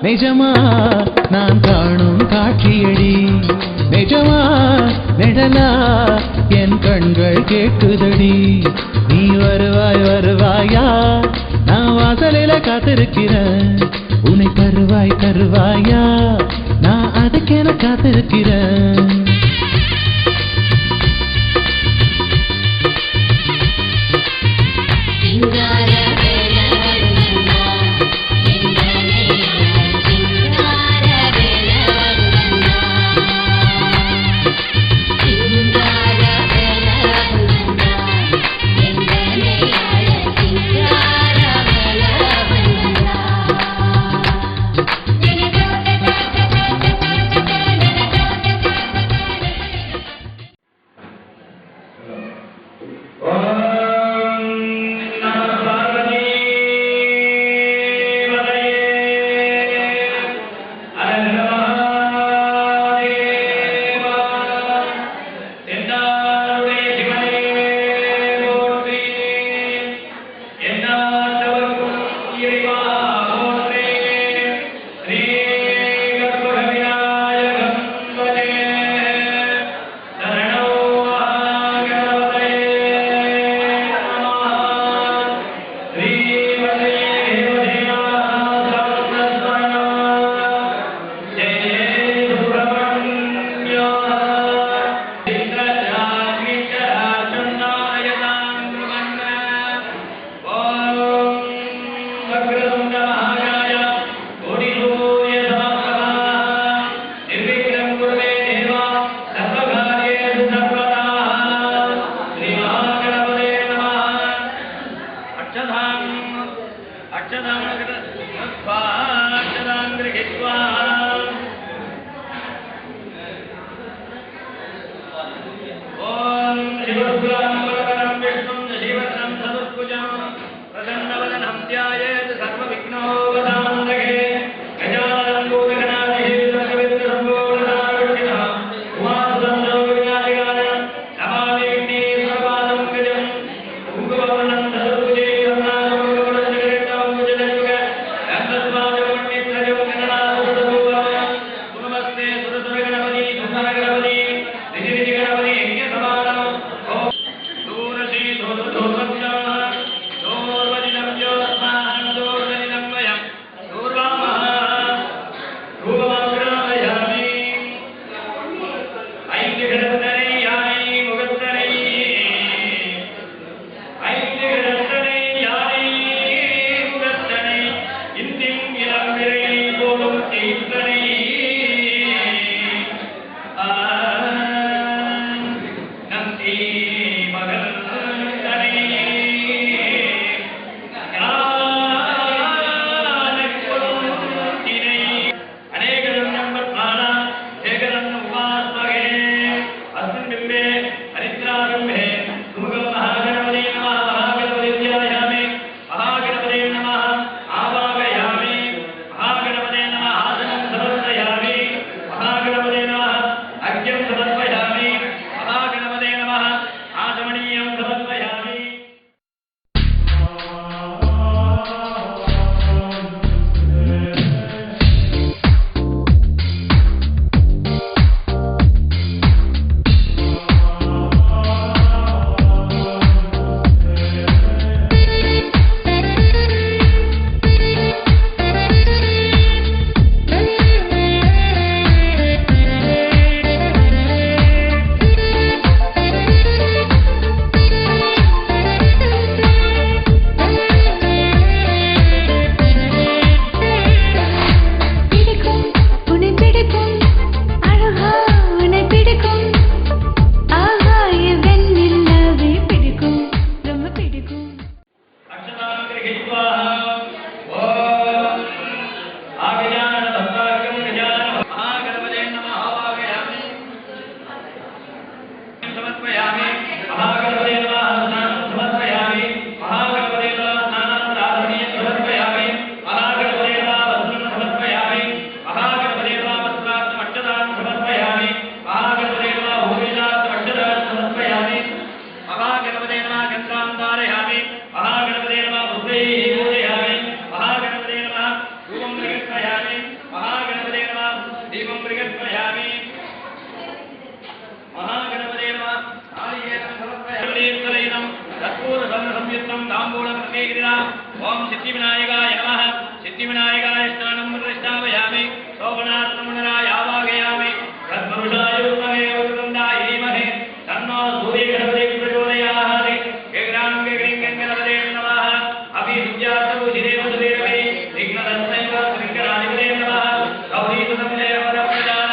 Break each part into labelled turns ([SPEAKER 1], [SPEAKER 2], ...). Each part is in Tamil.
[SPEAKER 1] நிஜமா நான் காணும் காட்சியடி நிஜமா நிழலா என் கண்கள் கேட்குதடி நீ வருவாய் வருவாயா நான் வாசலில காத்திருக்கிறேன் உன்னை தருவாய் தருவாயா நான் அதுக்கென காத்திருக்கிறேன்
[SPEAKER 2] ओम सिद्धिविनायकाय नमः सिद्धिविनायकाय स्नानं प्रतिष्ठापयामि शोभनात्मनाय आवाहयामि तत्पुरुषाय विद्महे वक्रतुण्डाय धीमहि तन्नो सूर्यः प्रचोदयात् गगनां गगनगणपतये नमः अभिविद्यार्थभूषिते वसुदेवे विघ्नदत्तैव विघ्नाधिपते नमः गौरीसुतमिले वरप्रदान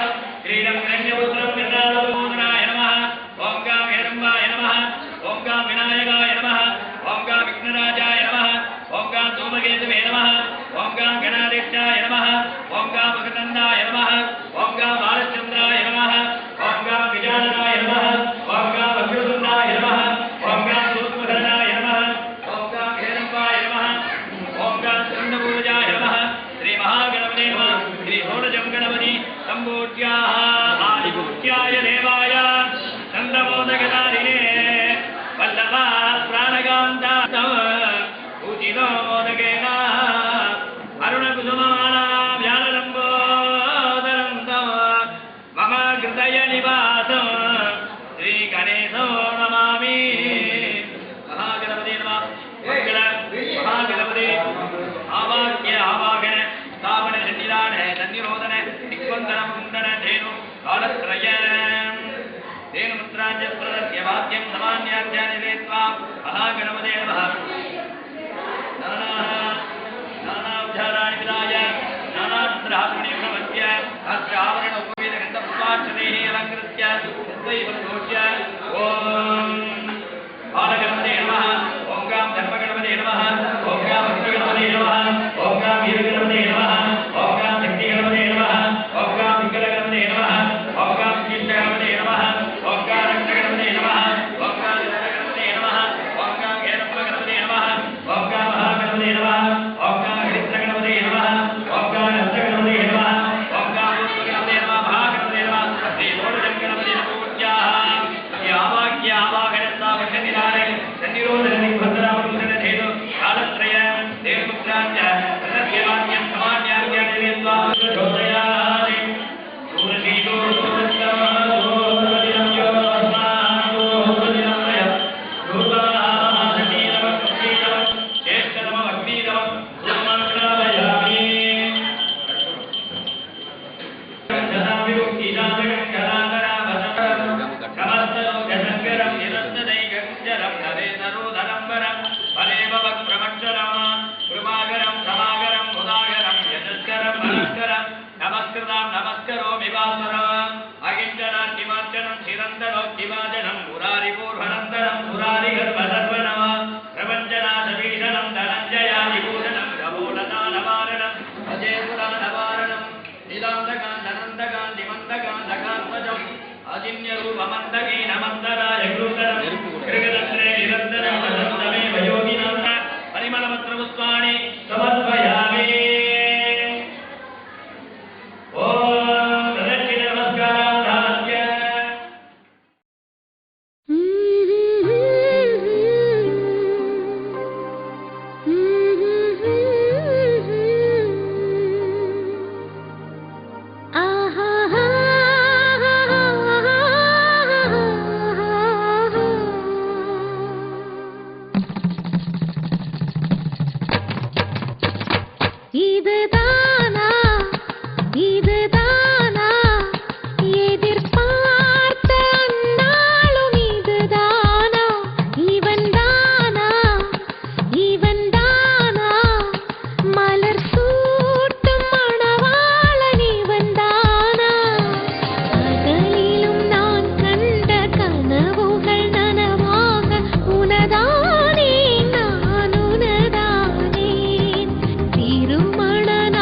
[SPEAKER 2] क्रीडं गण्यपुत्रं गणालोचनाय नमः ओं गां हिरम्बाय नमः ओं गां विनायकाय नमः ओं गां विघ्नराजाय नमः ओं गां धूमकेतवे नमः ओं गां गणाध्यक्षाय नमः ओं गां भगतन्दाय नमः ओं गां बालचन्द्राय नमः ओं गां गजाननाय नमः ओं गां वक्रतुण्डाय नमः ओं गां सूक्ष्मधरणाय नमः ओं गां हिरम्बाय नमः ओं गां चन्द्रपूजाय नमः श्री महागणपते नमः श्री षोडशं गणपति सम्पूज्याः आदिपूज्याय देवाय चन्द्रमोदकधारिणे वल्लभा प्राणकान्ता पूजितो मोदकेन अरुणकुसुममाला व्यालम्बोदरं तव मम हृदय निवासं श्रीगणेशो नमामि महागणपते नमः मंगल महागणपते आवाक्य आवाहन स्थापन निधान सन्निरोधन दिग्बन्धन मुण्डन धेनु कालत्रय धेनुमुद्राञ्च प्रदस्य वाक्यं समान्याध्यानि लेत्वा महागणपते नमः नानाब्धाराणि विदाय नानास्त्राभरणे प्रवद्य अस्य आवरण उपवेदगन्धपुष्पार्चनैः अलङ्कृत्य तद्वैवोच्य ॐ बालगणपते नमः ॐ गां धर्मगणपते नमः ॐ गां भक्तिगणपते नमः ॐ गां वीरगणपते नमः ॐ गां शक्तिगणपते नमः ॐ गां विकलगणपते नमः ॐ गां कीर्तगणपते नमः ॐ गां रक्तगणपते नमः ॐ गां गणपते नमः ॐ गां हेरम्बगणपते नमः ॐ गां महागणपते नमः ॐ गां हरिद्रगणपते नमः ॐ गां हस्तगणपते नमः ॐ गां रूपगणपते नमः महागणपते नमः श्री षोडशं गणपति पूज्याः आवाक्य आवाहन स्थापन निधाने सन्निरोधन दिग्बन्धनावरुणन धेनु कालत्रय धेनुमुद्राञ्च प्रदस्य वाक्यं समान्याध्यानि लेत्वा प्रचोदयात् सूरशीतो नमस्करोमि वासरम् अगिञ्जनं निमज्जनं चिरन्तरोक्तिवादनं मुरारिपूर्वनन्दनं मुरारिगर्भसर्वनम् प्रपञ्चनाथभीषणं धनञ्जयादिभूषणं गमोलतानवारणम् अजयपुराणवारणम् नीलान्तकान्तनन्दकान्तिमन्तकान्तकात्मजम् अजिन्यरूपमन्दगीनमन्दराय कृतरम् कृगदत्रे निरन्तरं वसन्तमेव योगिनं परिमलपत्रपुष्पाणि समर्पयामि
[SPEAKER 3] திருமண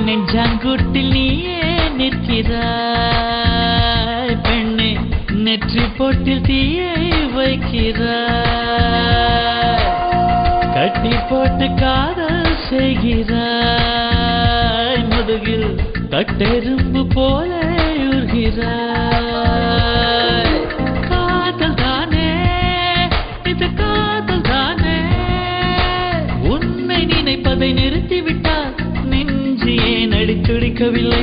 [SPEAKER 1] நெஞ்சாங்குட்டில் நீயே நிற்கிறாய் பெண்ணே, நெற்றி பொட்டில் தீயை வைக்கிறாய், கட்டி போட்டு காதல் செய்கிறாய், முதுகில் கட்டெரும்பு போல உருகிறாய். காதல் தானே இது, காதல் தானே, உன்னை நினைப்பதை நிறுத்திவிட்டால் ஏன் அடித்துடிக்கவில்லை,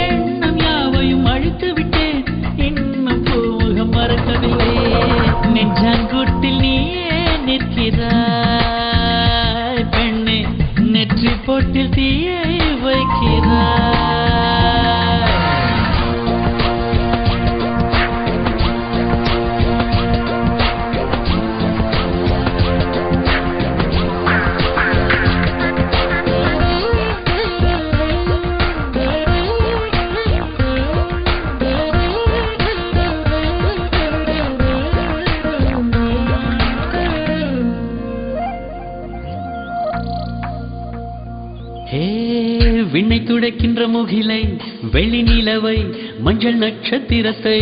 [SPEAKER 1] எண்ணம் யாவையும் அழித்து விட்டேன், இன்னும் பூமுகம் மறக்கவில்லை. நெஞ்சாங்குட்டில் நீயே நிற்கிறாய் பெண்ணே, நெற்றி பொட்டில் தீயை வைக்கிறாய். விண்ணை துடைக்கின்ற முகிலை, வெள்ளி நிலவை, மஞ்சள் நட்சத்திரத்தை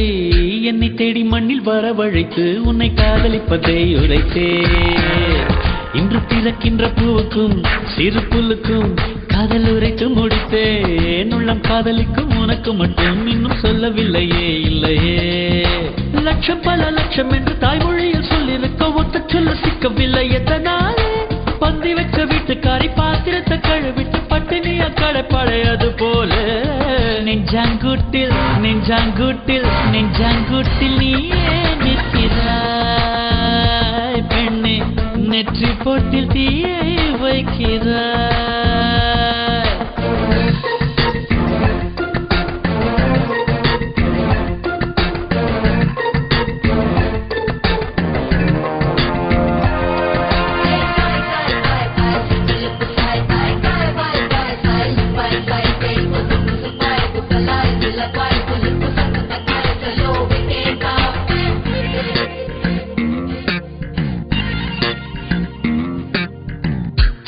[SPEAKER 1] என்னை தேடி மண்ணில் வரவழைத்து உன்னை காதலிப்பதை உரைத்தே. இன்று பிறக்கின்ற பூவுக்கும் சிறு புல்லுக்கும் காதல் உரைத்து முடித்தேன். உள்ளம் காதலிக்கும் உனக்கு மட்டும் இன்னும் சொல்லவில்லையே, இல்லையே. லட்சம் பல லட்சம் என்று தாய்மொழியில் சொல்லிருக்க ஒத்த சொல்ல சிக்கவில்லை. எத்தனாலே பந்தி வச்ச வீட்டுக்காரி பாத்திரத்தை கழுவிட்டு பட்டினியா கடைப்படையது போல. நெஞ்சாங்குட்டில் நெஞ்சாங்குட்டில் நெஞ்சாங்குட்டில் நீயே நிற்கிறாய் பெண்ணே, நெற்றி பொட்டில் தீயை வைக்கிறாய்.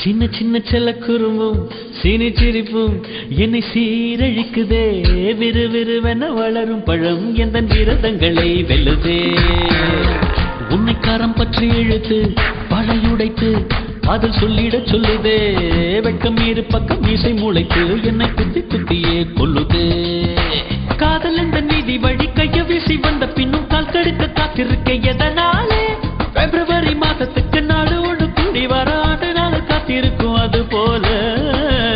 [SPEAKER 1] சின்ன சின்ன செல்ல குறும்பும் சீனி சிரிப்பும் என்னை சீரழிக்குதே. விறுவிறுவென வளரும் பழம் எந்த விரதங்களை வெல்லுதே. உன்னை காரம் பற்றி இழுத்து பழையுடைத்து காதல் சொல்லிட சொல்லுதே. வெட்கம் இரு பக்கம் மீசை முளைத்து என்னை குத்தி குத்தியே கொல்லுதே. காதல் என்ற நீதி வழி கைய வீசி வந்த பின்னும் கால் கடுக்க காத்திருக்க எதனாலே. பிப்ரவரி மாதத்துக்கு நாடு ஒன்று கூடி வர ஆண்டு நாள் காத்திருக்கும் அது போல.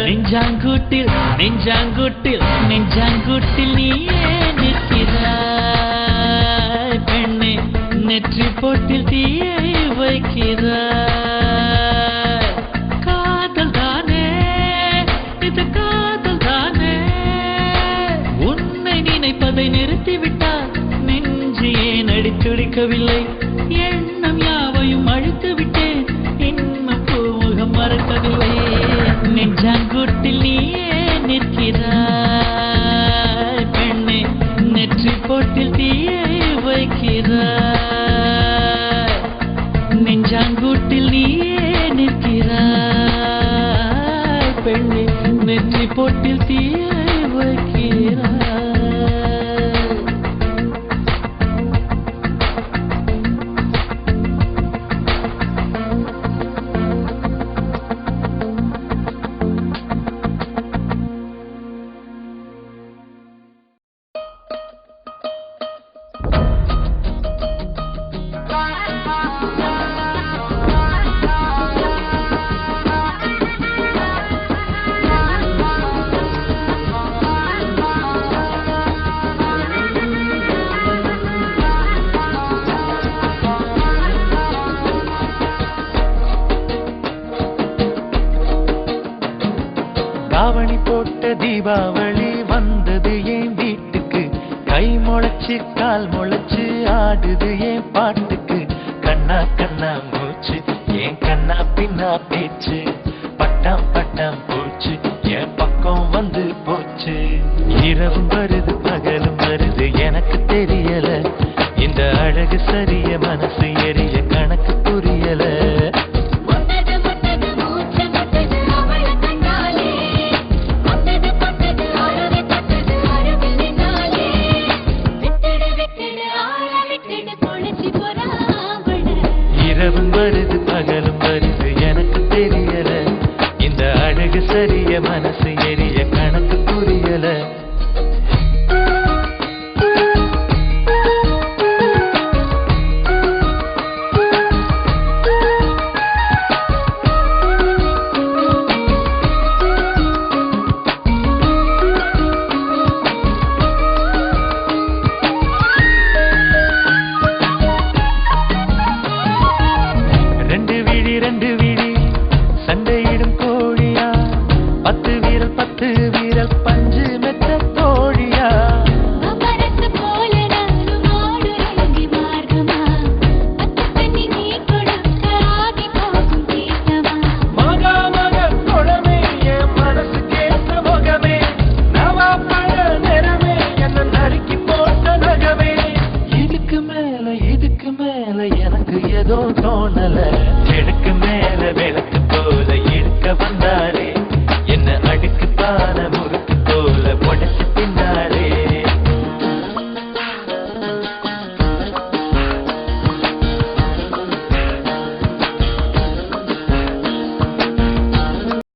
[SPEAKER 1] நெஞ்சாங்குட்டில் நெஞ்சாங்குட்டில் நெஞ்சாங்குட்டில் நீயே நிற்கிறாய் பெண்ணே, நெற்றி பொட்டில் தீயை வைக்கிறாய். காதல் தானே இது, காதல் தானே, உன்னை நினைப்பதை நிறுத்திவிட்டால் நெஞ்சு ஏன் அடித்துடிக்கவில்லை. எண்ணம் யாவையும் அழித்து விட்டேன், இன்னும் பூமுகம் மறக்கவில்லை. நெஞ்சாங்குட்டில் நீயே நிற்கிறாய் பெண்ணே, நெற்றி பொட்டில் தீயை வைக்கிறாய். நெஞ்சாங்குட்டில் நீயே நிற்கிறாய் பெண்ணே, நெற்றி பொட்டில் தீயை வைக்கிறாய். போட்ட தீபாவளி வந்தது என் வீட்டுக்கு. கை முளைச்சு கால் முளைச்சு ஆடுது என் பாட்டுக்கு. கண்ணா கண்ணா மூச்சு என் கண்ணா பின்னா பேச்சு. பட்டாம் பட்டாம் போச்சு என் பக்கம் வந்து போச்சு. இரவும் வருது பகலும் வருது எனக்கு தெரியல. இந்த அழகு சரி